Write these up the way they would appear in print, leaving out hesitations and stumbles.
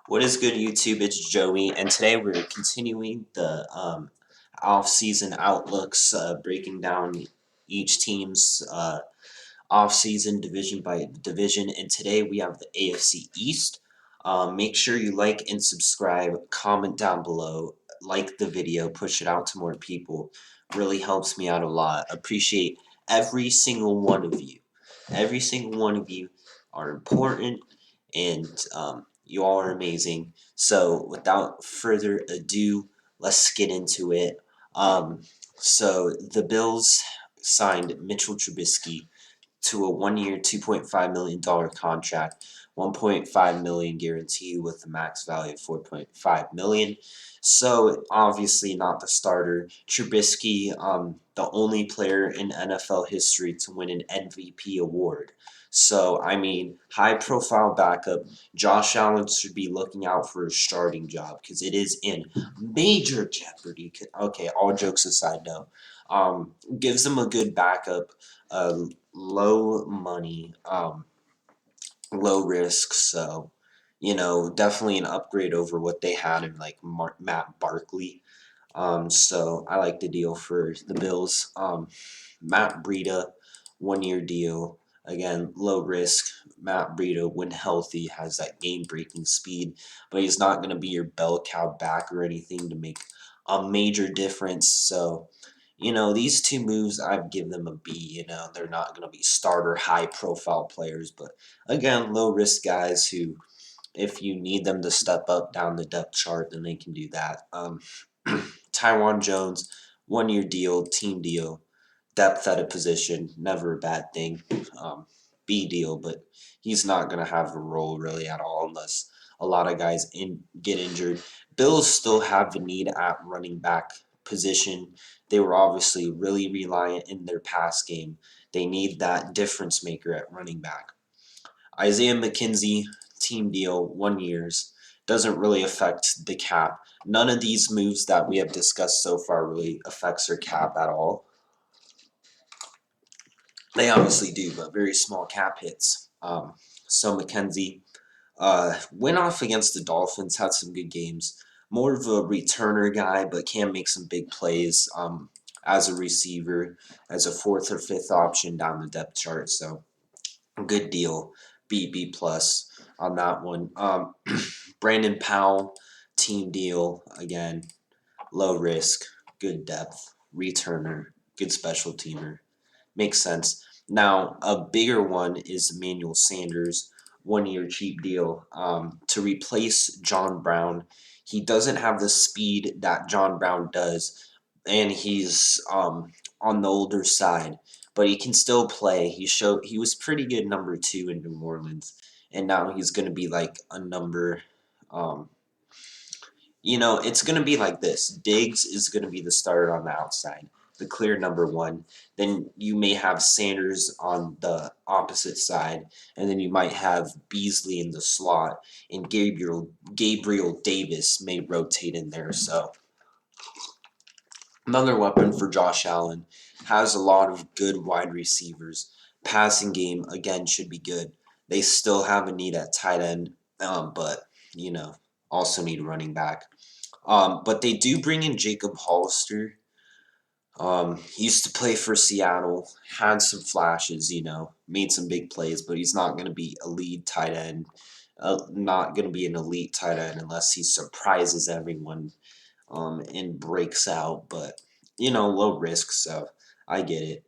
What is good, YouTube? It's Joey, and today we're continuing the off-season outlooks, breaking down each team's off-season division by division. And today we have the AFC East. Make sure you like and subscribe, comment down below, like the video, push it out to more people. Really helps me out a lot. Appreciate every single one of you. Every single one of you are important, and you all are amazing. So without further ado, let's get into it. So the Bills signed Mitchell Trubisky to a 1-year, $2.5 million contract, $1.5 million guarantee with a max value of $4.5 million. So obviously not the starter. Trubisky, the only player in NFL history to win an MVP award. So, I mean, high-profile backup. Josh Allen should be looking out for a starting job because it is in major jeopardy. Okay, all jokes aside, no. Gives them a good backup, low money, low risk. So, definitely an upgrade over what they had in like Matt Barkley. So I like the deal for the Bills. Matt Breida, 1-year deal. Again, low risk. Matt Breida, when healthy, has that game-breaking speed, but he's not going to be your bell cow back or anything to make a major difference. So, these two moves, I'd give them a B. They're not going to be starter, high-profile players, but again, low-risk guys who, if you need them to step up down the depth chart, then they can do that. Taiwan Jones, 1-year deal, team deal, depth at a position, never a bad thing. B deal, but he's not going to have a role really at all unless a lot of guys get injured. Bills still have the need at running back position. They were obviously really reliant in their pass game. They need that difference maker at running back. Isaiah McKenzie, team deal, 1 years, doesn't really affect the cap. None of these moves that we have discussed so far really affects their cap at all. They obviously do, but very small cap hits. So McKenzie went off against the Dolphins, had some good games. More of a returner guy, but can make some big plays as a receiver, as a fourth or fifth option down the depth chart. So good deal. B plus on that one. Brandon Powell, team deal again, low risk, good depth, returner, good special teamer. Makes sense. Now a bigger one is Emmanuel Sanders, 1-year cheap deal to replace John Brown. He doesn't have the speed that John Brown does, and he's on the older side, but he can still play. He was pretty good number 2 in New Orleans, and now he's going to be like a number. Um, it's going to be like this. Diggs is going to be the starter on the outside, the clear number 1. Then you may have Sanders on the opposite side, and then you might have Beasley in the slot, and Gabriel Davis may rotate in there. So another weapon for Josh Allen. Has a lot of good wide receivers. Passing game, again, should be good. They still have a need at tight end, but, also need a running back. But they do bring in Jacob Hollister. He used to play for Seattle, had some flashes, made some big plays, but he's not going to be a lead tight end. Not going to be an elite tight end unless he surprises everyone and breaks out. But low risk, so I get it.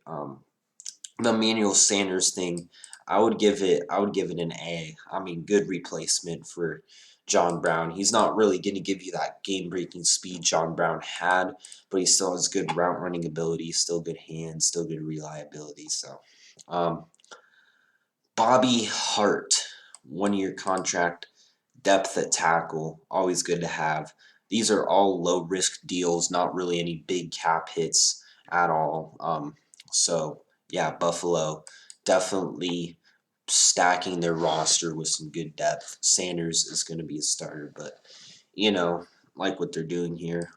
The Emmanuel Sanders thing, I would give it an A. I mean, good replacement for John Brown. He's not really going to give you that game-breaking speed John Brown had, but he still has good route running ability, still good hands, still good reliability. So, Bobby Hart, 1-year contract, depth at tackle, always good to have. These are all low-risk deals, not really any big cap hits at all. So, yeah, Buffalo definitely stacking their roster with some good depth. Sanders is going to be a starter, but, like what they're doing here.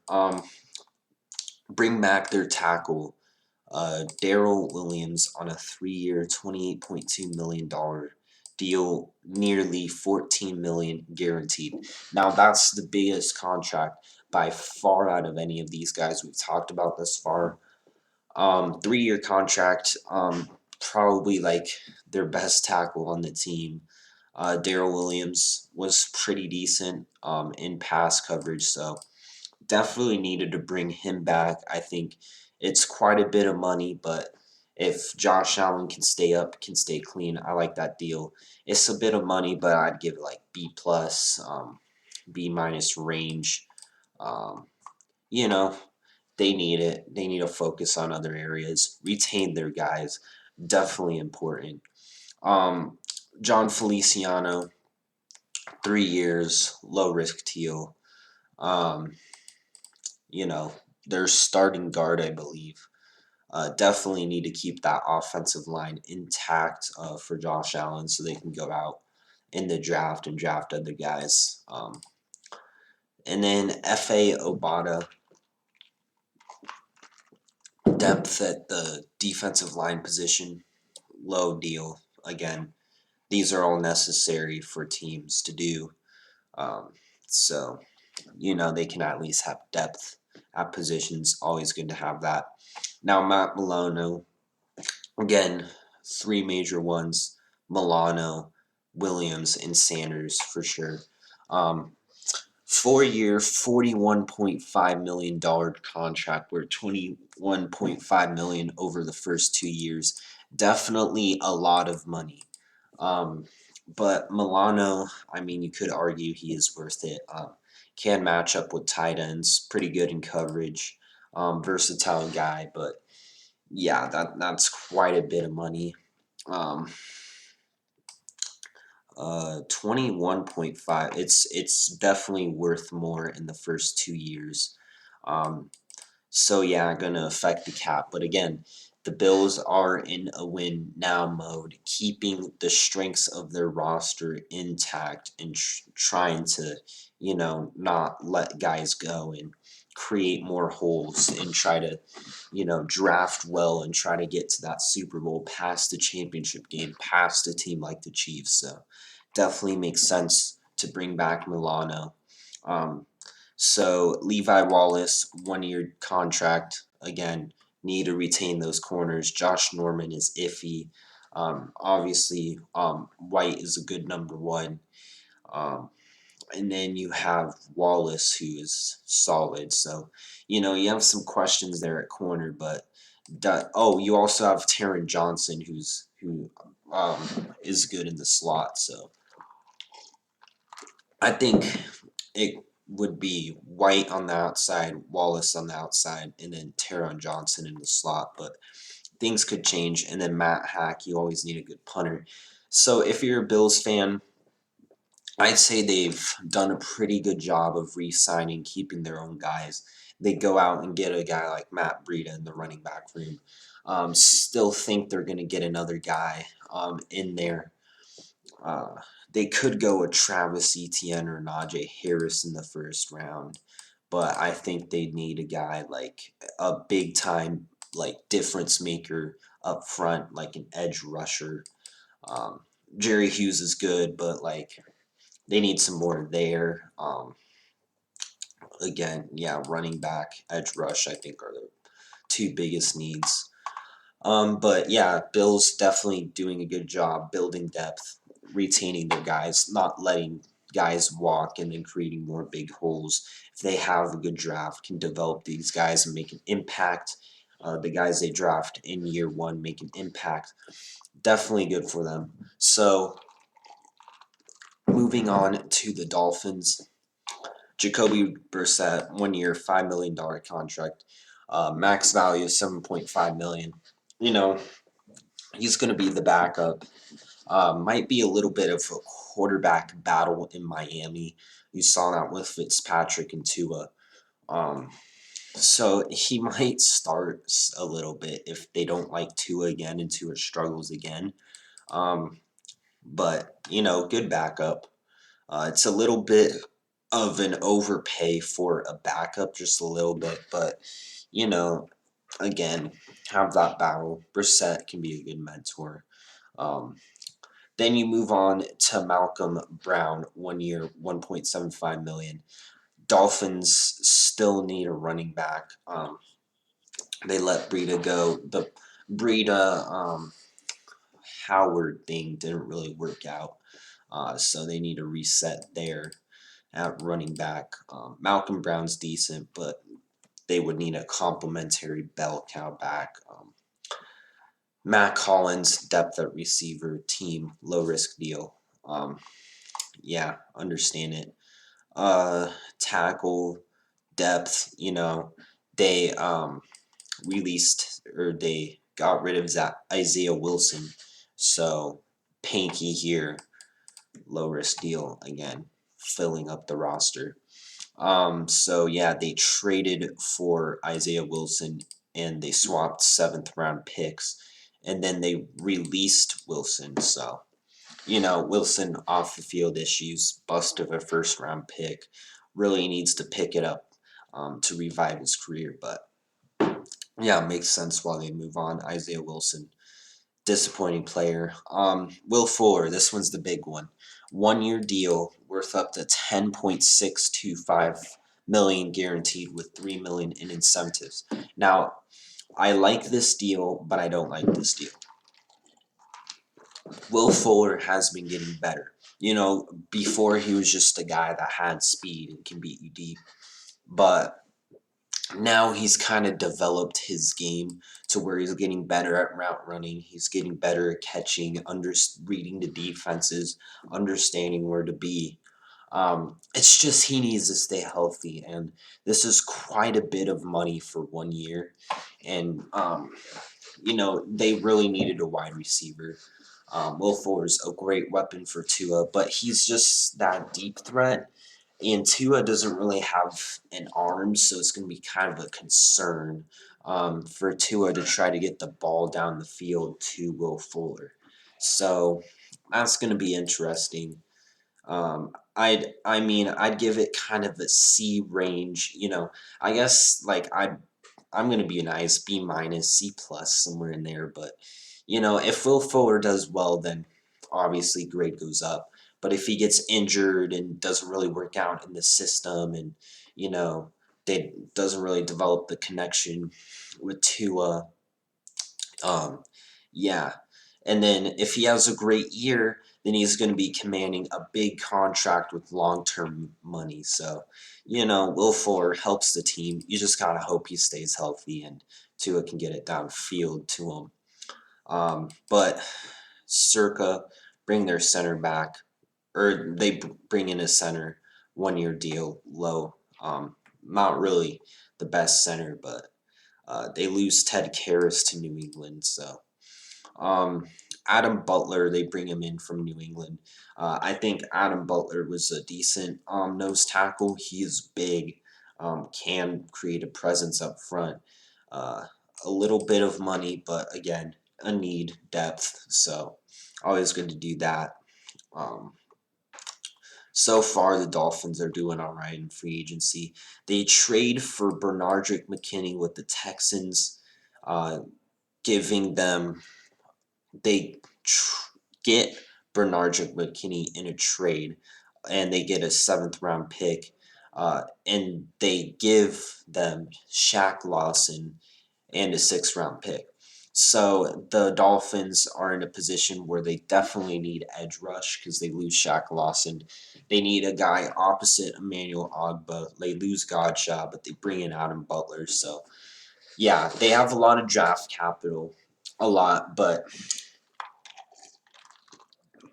Bring back their tackle, Daryl Williams, on a 3-year, $28.2 million deal, nearly 14 million guaranteed. Now that's the biggest contract by far out of any of these guys we've talked about thus far. 3-year contract, probably like their best tackle on the team. Daryl Williams was pretty decent in pass coverage, so definitely needed to bring him back. I think it's quite a bit of money, but if Josh Allen can stay up, can stay clean, I like that deal. It's a bit of money, but I'd give it like B plus, B minus range. Um, you know, they need it. They need to focus on other areas. Retain their guys. Definitely important. Um, John Feliciano, 3 years, low risk deal. Um, you know, their starting guard, I believe. Definitely need to keep that offensive line intact for Josh Allen so they can go out in the draft and draft other guys. And then F.A. Obata, depth at the defensive line position, low deal. Again, these are all necessary for teams to do. Um, so, they can at least have depth at positions. Always good to have that. Now, Matt Milano, again, 3 major ones: Milano, Williams, and Sanders for sure. 4-year, $41.5 million contract, where $21.5 million over the first 2 years. Definitely a lot of money. But Milano, I mean, you could argue he is worth it. Can match up with tight ends, pretty good in coverage, versatile guy. But yeah, that's quite a bit of money. 21.5. It's definitely worth more in the first 2 years. So yeah, gonna affect the cap. But again, the Bills are in a win now mode, keeping the strengths of their roster intact and trying to, not let guys go and create more holes and try to, draft well and try to get to that Super Bowl, past the championship game, past a team like the Chiefs. So definitely makes sense to bring back Milano. So Levi Wallace, 1-year contract. Again, need to retain those corners. Josh Norman is iffy. Obviously, White is a good number one. And then you have Wallace, who is solid. So, you have some questions there at corner, but you also have Taron Johnson, who is good in the slot. So I think it would be White on the outside, Wallace on the outside, and then Taron Johnson in the slot. But things could change. And then Matt Hack, you always need a good punter. So if you're a Bills fan, I'd say they've done a pretty good job of re-signing, keeping their own guys. They go out and get a guy like Matt Breida in the running back room. Still think they're going to get another guy in there. Uh, they could go with Travis Etienne or Najee Harris in the first round, but I think they need a guy like a big time, like difference maker up front, like an edge rusher. Jerry Hughes is good, but like they need some more there. Again, yeah, running back, edge rush, I think are the two biggest needs. But yeah, Bill's definitely doing a good job building depth, retaining their guys, not letting guys walk and then creating more big holes. If they have a good draft, can develop these guys and make an impact. The guys they draft in year one make an impact. Definitely good for them. So moving on to the Dolphins. Jacoby Brissett, 1 year, $5 million contract. Max value $7.5 million. He's going to be the backup. Might be a little bit of a quarterback battle in Miami. You saw that with Fitzpatrick and Tua. So he might start a little bit if they don't like Tua again and Tua struggles again. But, good backup. It's a little bit of an overpay for a backup, just a little bit. But, again, have that battle. Brissett can be a good mentor. Then you move on to Malcolm Brown, 1 year, $1.75 million. Dolphins still need a running back. They let Breida go. The Breida Howard thing didn't really work out, so they need a reset there at running back. Malcolm Brown's decent, but they would need a complimentary bell cow back. Matt Collins, depth at receiver, team, low risk deal. Yeah, understand it. Tackle, depth, they released, or they got rid of Isaiah Wilson. So Panky here, low risk deal again, filling up the roster. So yeah, they traded for Isaiah Wilson and they swapped 7th round picks, and then they released Wilson. So Wilson off the field issues, bust of a 1st round pick, really needs to pick it up to revive his career. But yeah, it makes sense why they move on. Isaiah Wilson, disappointing player. Will Fuller, this one's the big one. 1 year deal worth up to $10.625 million guaranteed with $3 million in incentives. Now, I like this deal, but I don't like this deal. Will Fuller has been getting better. Before he was just a guy that had speed and can beat you deep. But now he's kind of developed his game to where he's getting better at route running. He's getting better at catching, reading the defenses, understanding where to be. It's just he needs to stay healthy, and this is quite a bit of money for 1 year. And they really needed a wide receiver. Will Fuller's a great weapon for Tua, but he's just that deep threat. And Tua doesn't really have an arm, so it's going to be kind of a concern for Tua to try to get the ball down the field to Will Fuller. So that's going to be interesting. I'd give it kind of a C range. I guess I'm going to be nice, B minus, C plus, somewhere in there. But if Will Fuller does well, then obviously grade goes up. But if he gets injured and doesn't really work out in the system, and they doesn't really develop the connection with Tua, yeah. And then if he has a great year, then he's going to be commanding a big contract with long-term money. So, Will Fuller helps the team. You just gotta hope he stays healthy and Tua can get it downfield to him. But Circa bring their center back, or they bring in a center, 1 year deal, low. Not really the best center, but they lose Ted Karras to New England. So Adam Butler, they bring him in from New England. I think Adam Butler was a decent nose tackle. He is big, can create a presence up front. A little bit of money, but again, a need, depth. So always good to do that. So far, the Dolphins are doing all right in free agency. They trade for Bernardrick McKinney with the Texans, giving them. They get Bernardrick McKinney in a trade, and they get a 7th round pick, and they give them Shaq Lawson and a 6th round pick. So the Dolphins are in a position where they definitely need edge rush because they lose Shaq Lawson. They need a guy opposite Emmanuel Ogbah. They lose Godshaw, but they bring in Adam Butler. So yeah, they have a lot of draft capital, a lot, but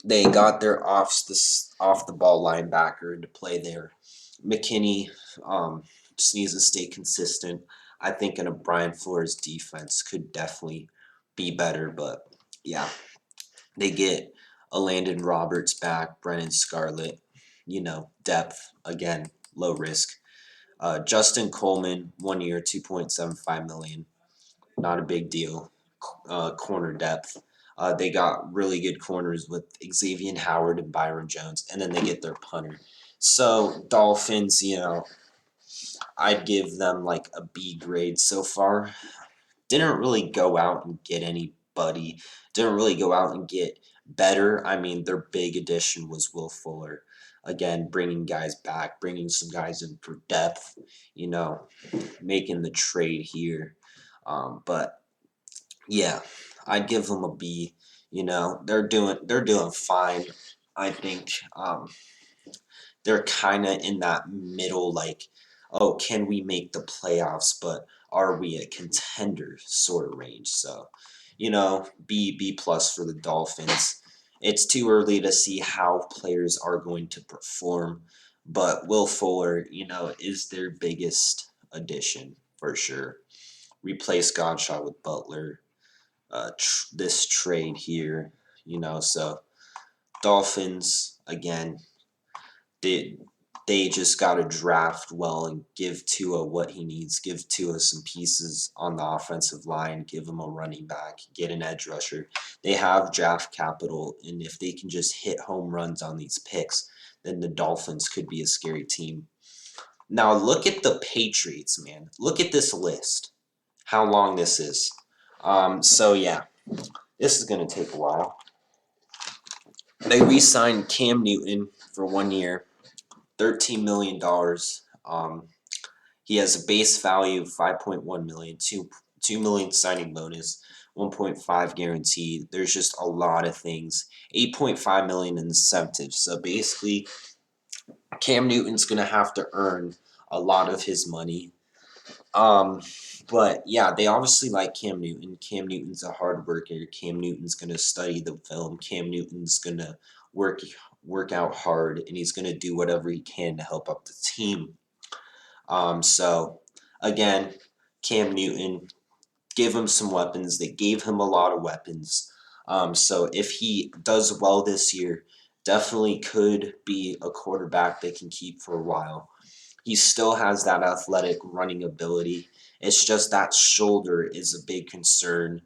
they got their off the ball linebacker to play there. McKinney just needs to stay consistent. I think in a Brian Flores defense could definitely be better, but yeah, they get a Landon Roberts back, Brennan Scarlett, depth again, low risk. Justin Coleman, 1 year, $2.75 million, not a big deal. Corner depth. They got really good corners with Xavier Howard and Byron Jones, and then they get their punter. So Dolphins, I'd give them like a B grade so far. Didn't really go out and get anybody. Didn't really go out and get better. I mean, their big addition was Will Fuller. Again, bringing guys back, bringing some guys in for depth, you know, making the trade here. But yeah, I'd give them a B. You know, they're doing fine. I think they're kind of in that middle, like, oh, can we make the playoffs? But are we a contender sort of range? So, you know, B plus for the Dolphins. It's too early to see how players are going to perform, but Will Fuller, you know, is their biggest addition for sure. Replace Godshot with Butler. This trade here, you know, so Dolphins again. They they just got to draft well and give Tua what he needs. Give Tua some pieces on the offensive line. Give him a running back. Get an edge rusher. They have draft capital, and if they can just hit home runs on these picks, then the Dolphins could be a scary team. Now look at the Patriots, man. Look at this list. How long this is. So yeah, this is gonna take a while. They re-signed Cam Newton for 1 year. $13 million. He has a base value of 5.1 million, 2 million signing bonus, 1.5 guaranteed. There's just a lot of things. 8.5 million in incentives. So basically, Cam Newton's gonna have to earn a lot of his money. But yeah, they obviously like Cam Newton. Cam Newton's a hard worker. Cam Newton's gonna study the film. Cam Newton's gonna work work out hard, and he's gonna do whatever he can to help up the team. So again, Cam Newton, give him some weapons. They gave him a lot of weapons. So if he does well this year, definitely could be a quarterback they can keep for a while. He still has that athletic running ability. It's just that shoulder is a big concern.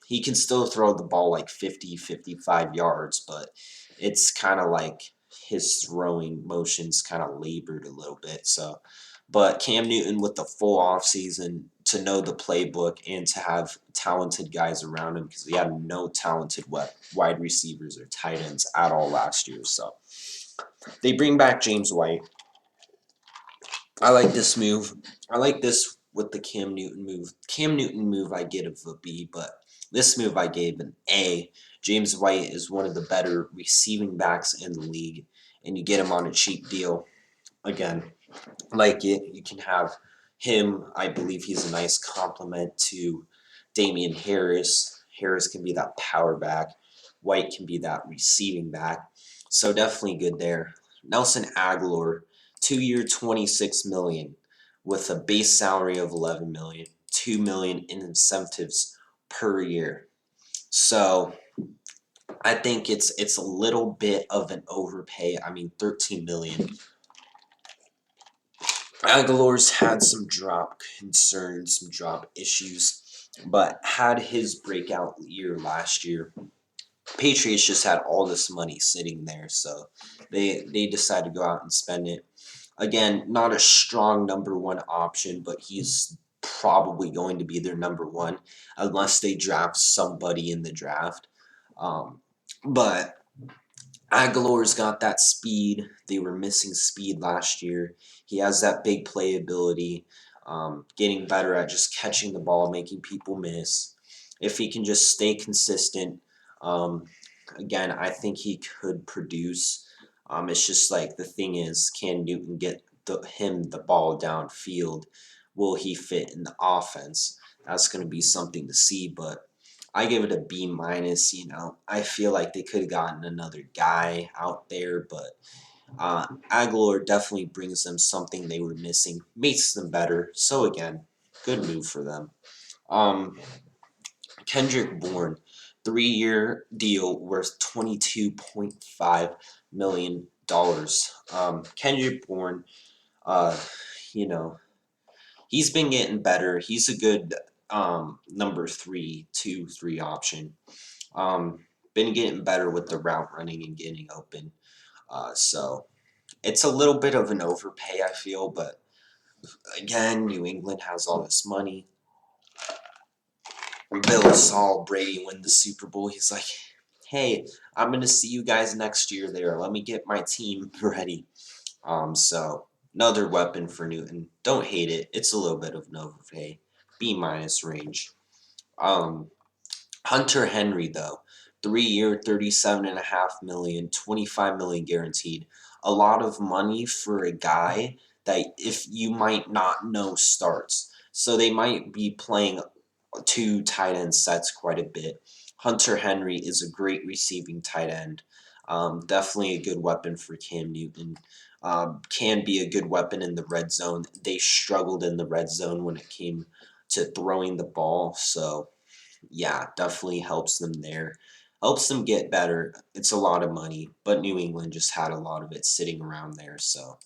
He can still throw the ball like 50, 55 yards, but it's kind of like his throwing motion's kind of labored a little bit. So, but Cam Newton with the full offseason to know the playbook and to have talented guys around him because we had no talented wide receivers or tight ends at all last year. So they bring back James White. I like this move. I like this with the Cam Newton move. Cam Newton move I get a B, but this move I gave an A. James White is one of the better receiving backs in the league, and you get him on a cheap deal. Again, like it, you can have him. I believe he's a nice complement to Damian Harris. Harris can be that power back. White can be that receiving back. So definitely good there. Nelson Aglor, 2 year, 26 million, with a base salary of 11 million, 2 million in incentives per year. So I think it's a little bit of an overpay. I mean, 13 million. Aguilar's had some drop concerns, some drop issues, but had his breakout year last year. Patriots just had all this money sitting there, so they decided to go out and spend it. Again, not a strong number one option, but he's probably going to be their number one unless they draft somebody in the draft. But Aguilar's got that speed. They were missing speed last year. He has that big playability, getting better at just catching the ball, making people miss. If he can just stay consistent, again, I think he could produce. It's just like the thing is, can Newton get him the ball downfield? Will he fit in the offense? That's going to be something to see, but I give it a B minus. You know, I feel like they could have gotten another guy out there, but Aglor definitely brings them something they were missing, makes them better. So again, good move for them. Kenji Bourne, 3 year deal worth $22.5 million. Kenji Bourne, you know, he's been getting better. He's a good number 3 option. Been getting better with the route running and getting open. So it's a little bit of an overpay, I feel, but again, New England has all this money. Bill saw Brady win the Super Bowl. He's like, hey, I'm going to see you guys next year there. Let me get my team ready. So another weapon for Newton. Don't hate it. It's a little bit of an overpay. B- range. Um, Hunter Henry, though, 3 year, 37.5 million, 25 million guaranteed. A lot of money for a guy that if you might not know starts. So they might be playing two tight end sets quite a bit. Hunter Henry is a great receiving tight end. Definitely a good weapon for Cam Newton. Can be a good weapon in the red zone. They struggled in the red zone when it came to throwing the ball. So, yeah, definitely helps them there. Helps them get better. It's a lot of money, but New England just had a lot of it sitting around there. So,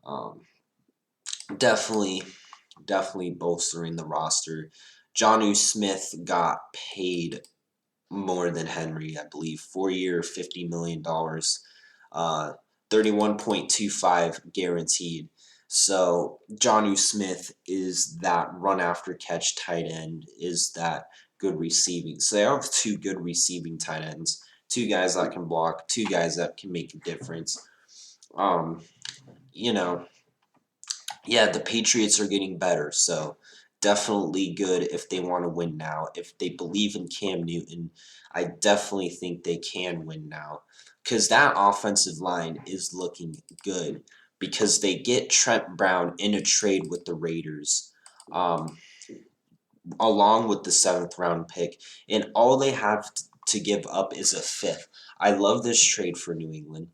um, definitely definitely bolstering the roster. Jonnu Smith got paid more than Henry, I believe. 4 year, $50 million, 31.25 guaranteed. So Jonnu Smith is that run after catch tight end, is that good receiving. So they have two good receiving tight ends, two guys that can block, two guys that can make a difference. Um, you know, yeah, the Patriots are getting better, so definitely good if they want to win now. If they believe in Cam Newton, I definitely think they can win now because that offensive line is looking good because they get Trent Brown in a trade with the Raiders, um, along with the seventh round pick, and all they have to give up is a fifth. I love this trade for New England.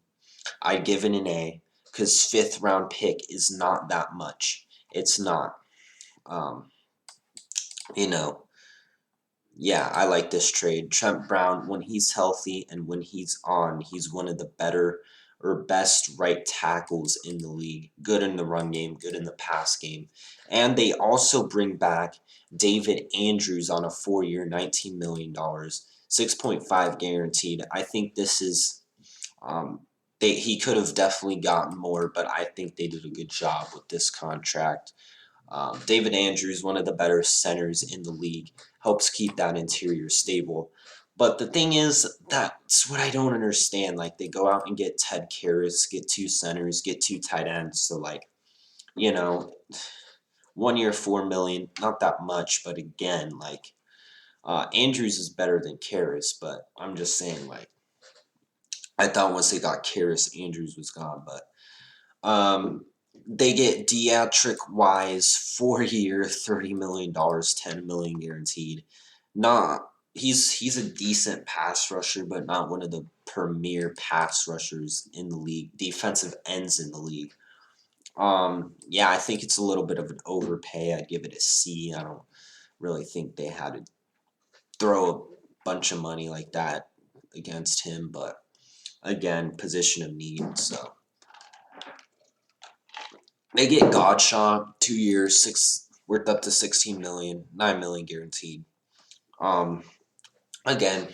I'd give it an A because fifth round pick is not that much. It's not. Um, you know, yeah, I like this trade. Trent Brown, when he's healthy and when he's on, he's one of the better or best right tackles in the league. Good in the run game, good in the pass game. And they also bring back David Andrews on a 4 year, $19 million, 6.5 guaranteed. I think this is he could have definitely gotten more, but I think they did a good job with this contract. David Andrews, one of the better centers in the league, helps keep that interior stable. But the thing is, that's what I don't understand. Like, they go out and get Ted Karras, get two centers, get two tight ends. So, like, you know, 1 year, $4 million, not that much. But again, like, Andrews is better than Karras. But I'm just saying, like, I thought once they got Karras, Andrews was gone. But they get Deatrick Wise, 4 year, $30 million, $10 million guaranteed. Not he's a decent pass rusher, but not one of the premier pass rushers in the league, defensive ends in the league. Yeah, I think it's a little bit of an overpay. I'd give it a C. I don't really think they had to throw a bunch of money like that against him, but again, position of need, so. They get Godshaw, 2 years, worth up to 16 million, 9 million guaranteed. Um, Again,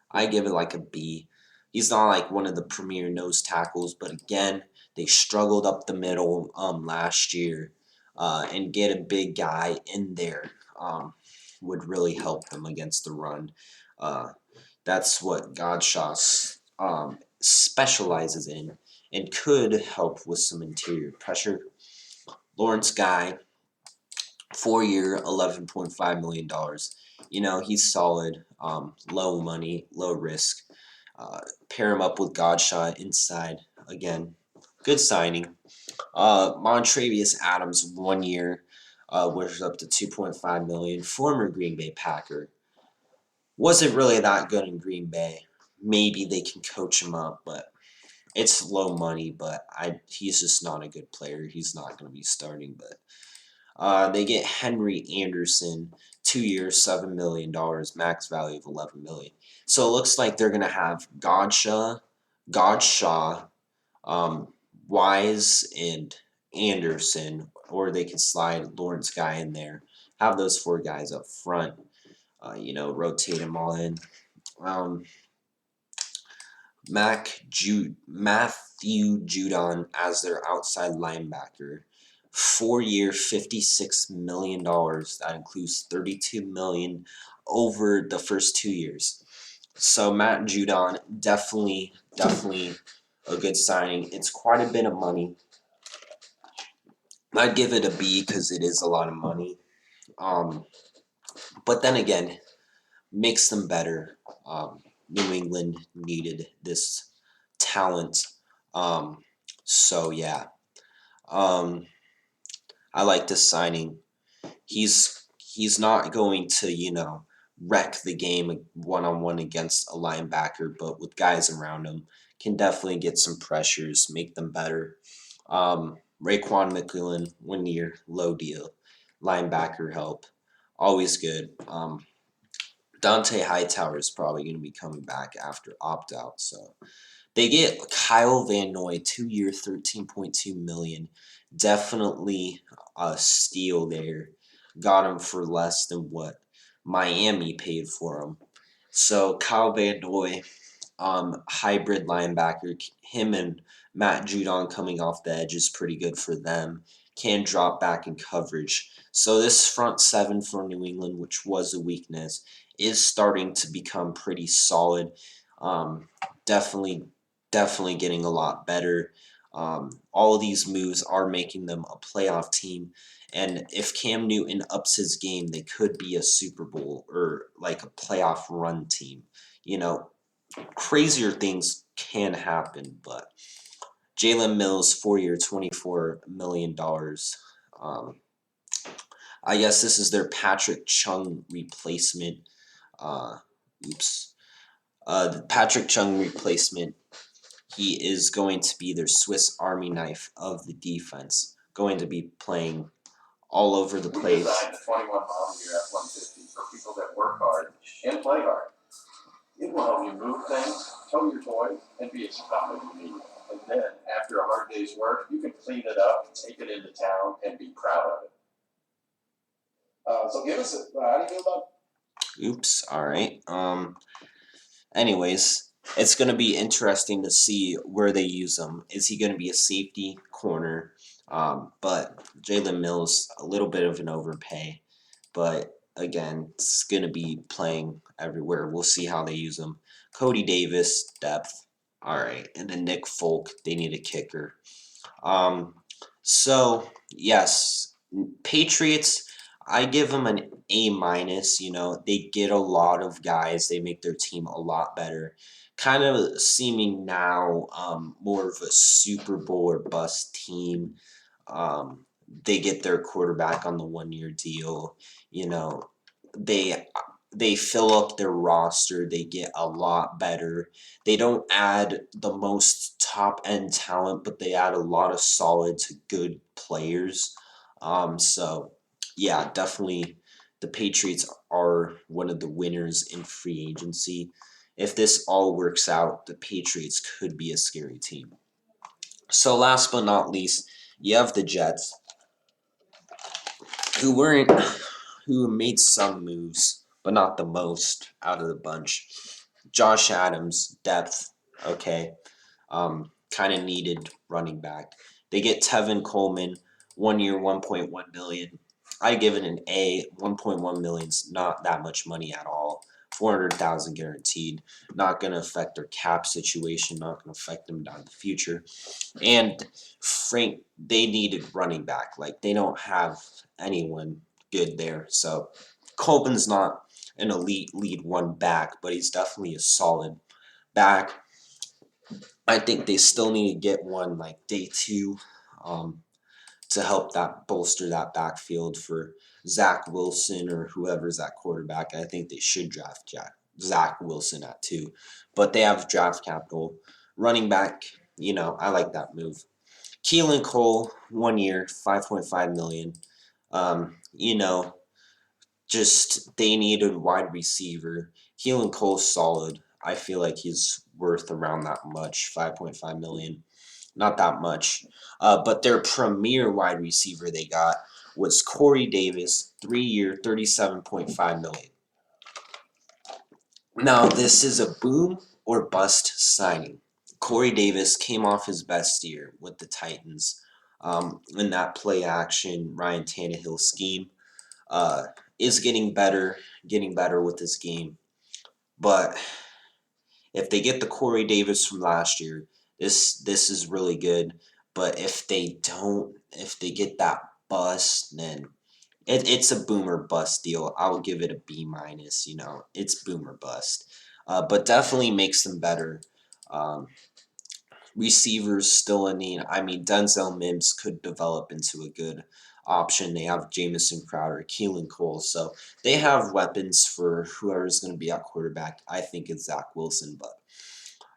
I give it like a B. He's not like one of the premier nose tackles, but again, they struggled up the middle last year, and get a big guy in there would really help them against the run. Uh, that's what Godshaw specializes in and could help with some interior pressure. Lawrence Guy, 4 year, $11.5 million. He's solid, low money, low risk. Pair him up with Godshaw inside. Again, good signing. Montrevius Adams, 1 year, was up to 2.5 million. Former Green Bay Packer. Wasn't really that good in Green Bay. Maybe they can coach him up, but it's low money. But he's just not a good player. He's not going to be starting, but. They get Henry Anderson, 2 years, $7 million, max value of $11 million. So it looks like they're going to have Godshaw, Wise, and Anderson, or they can slide Lawrence Guy in there. Have those four guys up front, rotate them all in. Matthew Judon as their outside linebacker. 4 year, $56 million. That includes $32 million over the first 2 years. So Matt Judon, definitely a good signing. It's quite a bit of money. I'd give it a B because it is a lot of money. But then again, makes them better. New England needed this talent. So yeah, um, I like this signing. He's not going to wreck the game one on one against a linebacker, but with guys around him, can definitely get some pressures, make them better. Rayquan Mclellan, 1 year, low deal, linebacker help, always good. Dante Hightower is probably going to be coming back after opt out, so they get Kyle Van Noy, 2 year, $13.2 million. Definitely a steal there. Got him for less than what Miami paid for him. So Kyle Van Noy, hybrid linebacker, him and Matt Judon coming off the edge is pretty good for them. Can drop back in coverage. So this front seven for New England, which was a weakness, is starting to become pretty solid. Definitely getting a lot better. All of these moves are making them a playoff team. And if Cam Newton ups his game, they could be a Super Bowl or like a playoff run team. Crazier things can happen, but Jalen Mills, 4 year, $24 million. I guess this is their Patrick Chung replacement. The Patrick Chung replacement. He is going to be their Swiss Army knife of the defense. Going to be playing all over the place. We designed the 21 model year F-150 for people that work hard and play hard. It will help you move things, tow your toys, and be as confident you need. And then, after a hard day's work, you can clean it up, take it into town, and be proud of it. So give us how do you feel about? Oops. All right. Anyways, it's going to be interesting to see where they use him. Is he going to be a safety corner? But Jalen Mills, a little bit of an overpay. But again, it's going to be playing everywhere. We'll see how they use him. Cody Davis, depth. All right. And then Nick Folk, they need a kicker. So, yes, Patriots, I give them an A minus. They get a lot of guys. They make their team a lot better. Kind of seeming now more of a Super Bowl or bust team. They get their quarterback on the 1 year deal. They fill up their roster. They get a lot better. They don't add the most top end talent, but they add a lot of solid to good players. So yeah, definitely the Patriots are one of the winners in free agency. If this all works out, the Patriots could be a scary team. So last but not least, you have the Jets, who made some moves, but not the most out of the bunch. Josh Adams, depth, okay. Kind of needed running back. They get Tevin Coleman, 1 year, $1.1 million. I give it an A. $1.1 million's not that much money at all. $400,000 guaranteed. Not going to affect their cap situation. Not going to affect them down the future. And Frank, they needed running back. Like, they don't have anyone good there. So Coleman's not an elite lead one back, but he's definitely a solid back. I think they still need to get one like day two to help that bolster that backfield for Zach Wilson or whoever's that quarterback. I think they should draft Zach Wilson at 2, but they have draft capital. Running back, I like that move. Keelan Cole, 1 year, $5.5 million. Just they needed wide receiver. Keelan Cole's solid. I feel like he's worth around that much, $5.5 million. Not that much. But their premier wide receiver they got was Corey Davis, 3 year, $37.5 million. Now, this is a boom or bust signing. Corey Davis came off his best year with the Titans in that play action Ryan Tannehill scheme. Is getting better with this game. But If they get the Corey Davis from last year, this is really good. But if they don't, if they get that bust, then it's a boomer bust deal. I will give it a B minus. It's boomer bust, but definitely makes them better. Um, Receivers still a need. I mean, Denzel Mims could develop into a good option. They have Jamison Crowder, Keelan Cole, so they have weapons for whoever's going to be at quarterback. I think it's Zach Wilson, but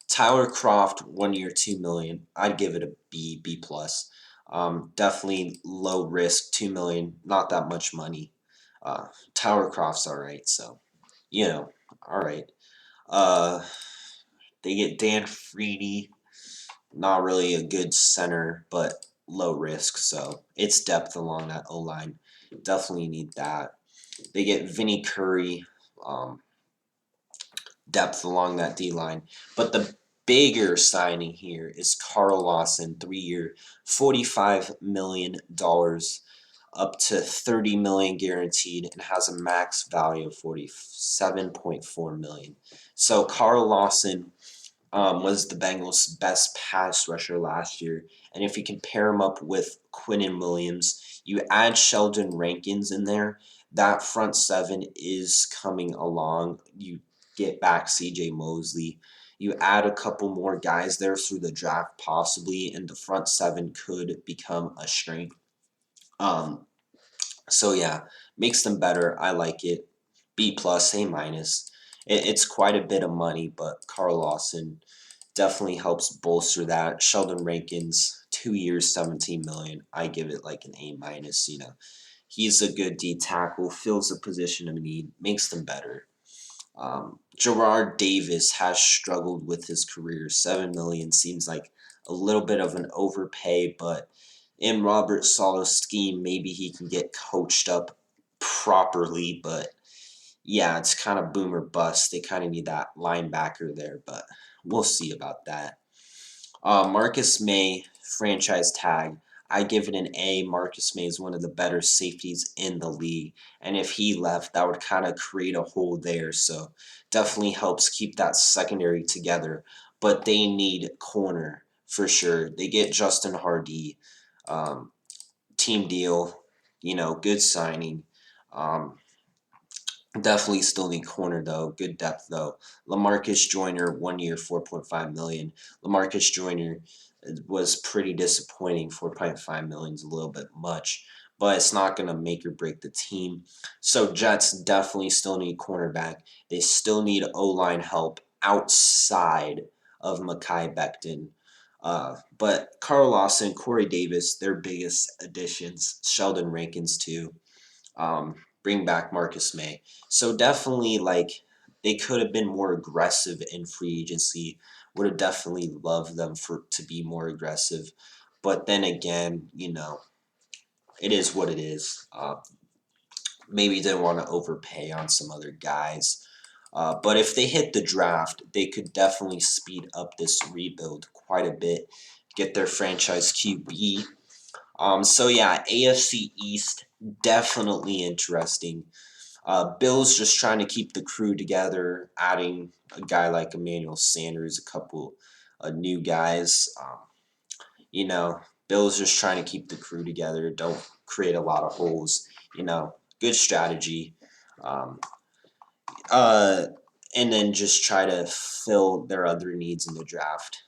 Tyler Croft, 1 year, $2 million. I'd give it a B, B plus. Definitely low risk, $2 million, not that much money. Tyler Croft's all right, so all right. Uh, they get Dan Freedy, not really a good center, but low risk, so it's depth along that O line. Definitely need that. They get Vinny Curry, um, depth along that D line. But the bigger signing here is Carl Lawson, 3 year, $45 million, up to $30 million guaranteed, and has a max value of $47.4 million. So Carl Lawson was the Bengals' best pass rusher last year. And if you can pair him up with Quinnen Williams, you add Sheldon Rankins in there, that front seven is coming along. You get back CJ Mosley. You add a couple more guys there through the draft, possibly, and the front seven could become a strength. Um, so yeah, makes them better. I like it. B plus, A minus. It's quite a bit of money, but Carl Lawson definitely helps bolster that. Sheldon Rankins, 2 years, $17 million. I give it like an A minus. He's a good D tackle, fills a position of need, makes them better. Gerard Davis has struggled with his career. $7 million seems like a little bit of an overpay, but in Robert Sala's scheme, maybe he can get coached up properly. But yeah, it's kind of boomer bust. They kind of need that linebacker there, but we'll see about that. Marcus May, franchise tag. I give it an A. Marcus May is one of the better safeties in the league. And if he left, that would kind of create a hole there. So definitely helps keep that secondary together. But they need corner for sure. They get Justin Hardy. Um, Team deal. Good signing. Um, Definitely still need corner though. Good depth though. Lamarcus Joyner, 1 year, $4.5 million. Lamarcus Joyner was pretty disappointing. $4.5 million is a little bit much, but it's not gonna make or break the team. So Jets definitely still need cornerback. They still need O line help outside of Mekhi Becton. But Carl Lawson, Corey Davis, their biggest additions. Sheldon Rankins too. Bring back Marcus May. So definitely, they could have been more aggressive in free agency. Would have definitely loved them to be more aggressive. But then again, it is what it is. Maybe didn't want to overpay on some other guys. But if they hit the draft, they could definitely speed up this rebuild quite a bit. Get their franchise QB. So yeah, AFC East, definitely interesting. Bill's just trying to keep the crew together, adding a guy like Emmanuel Sanders, a couple new guys. You know, Bill's just trying to keep the crew together, don't create a lot of holes. Good strategy. Um, uh, and then just try to fill their other needs in the draft.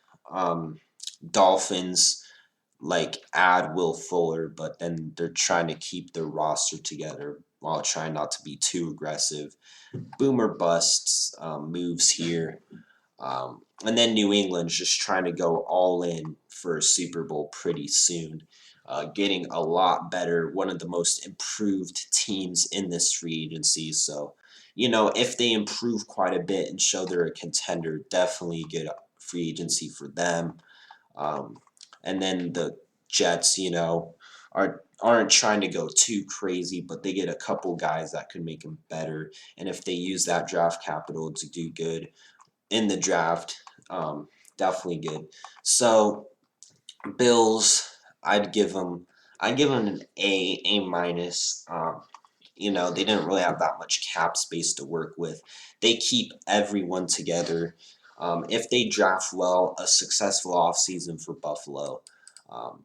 Dolphins add Will Fuller, but then they're trying to keep their roster together while trying not to be too aggressive. Boomer busts moves here. And then New England's just trying to go all in for a Super Bowl pretty soon. Getting a lot better, one of the most improved teams in this free agency. So, if they improve quite a bit and show they're a contender, definitely good free agency for them. Um, and then the Jets, aren't trying to go too crazy, but they get a couple guys that could make them better. And if they use that draft capital to do good in the draft, definitely good. So Bills, I'd give them an A minus. They didn't really have that much cap space to work with. They keep everyone together. if they draft well, a successful offseason for Buffalo.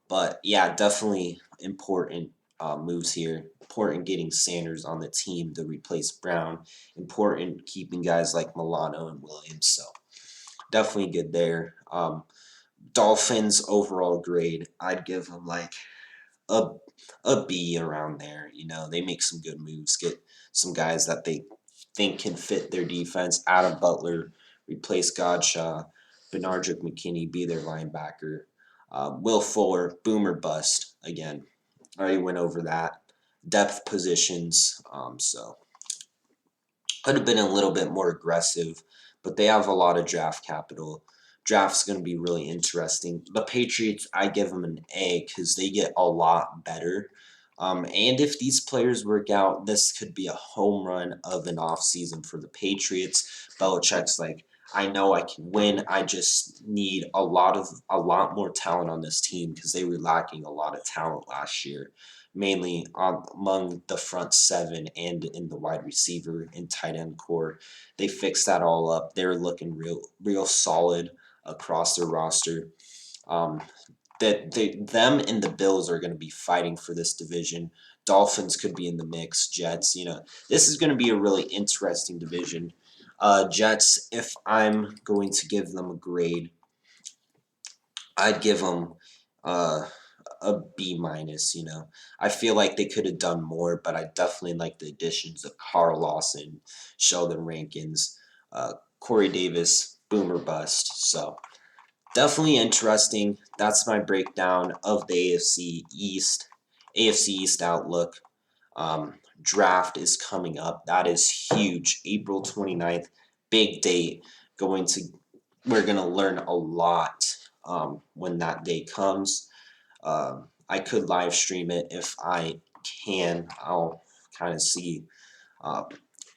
But yeah, definitely important moves here. Important getting Sanders on the team to replace Brown. Important keeping guys like Milano and Williams. So definitely good there. Dolphins overall grade, I'd give them like a a B around there. You know, they make some good moves, get some guys that they think can fit their defense. Adam Butler, replace Godshaw, Benardrick McKinney, be their linebacker. Will Fuller, boomer bust again. Already went over that. Depth positions, so could have been a little bit more aggressive, but they have a lot of draft capital. Draft's going to be really interesting. The Patriots, I give them an A because they get a lot better. And if these players work out, this could be a home run of an offseason for the Patriots. Belichick's like, I know I can win. I just need a lot more talent on this team because they were lacking a lot of talent last year, mainly among the front seven and in the wide receiver and tight end core. They fixed that all up. They're looking real solid across their roster. Um, them and the Bills are going to be fighting for this division. Dolphins could be in the mix. Jets, this is going to be a really interesting division. Jets, if I'm going to give them a grade, I'd give them uh, a B minus. I feel like they could have done more, but I definitely like the additions of Carl Lawson, Sheldon Rankins, Corey Davis, boomer bust. So definitely interesting. That's my breakdown of the AFC East outlook. Draft is coming up. That is huge. April 29th, big date. We're gonna learn a lot when that day comes. I could live stream it if I can. I'll kind of see uh,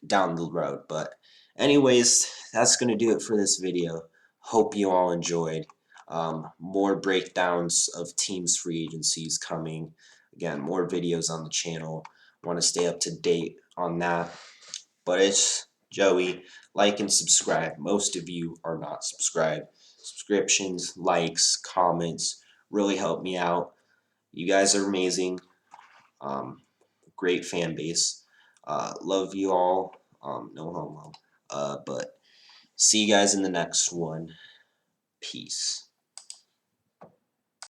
down the road. But anyways, that's going to do it for this video. Hope you all enjoyed. More breakdowns of teams' free agencies coming. Again, more videos on the channel. Want to stay up to date on that. But it's Joey. Like and subscribe. Most of you are not subscribed. Subscriptions, likes, comments really help me out. You guys are amazing. Great fan base. Love you all. No homo. But see you guys in the next one. Peace.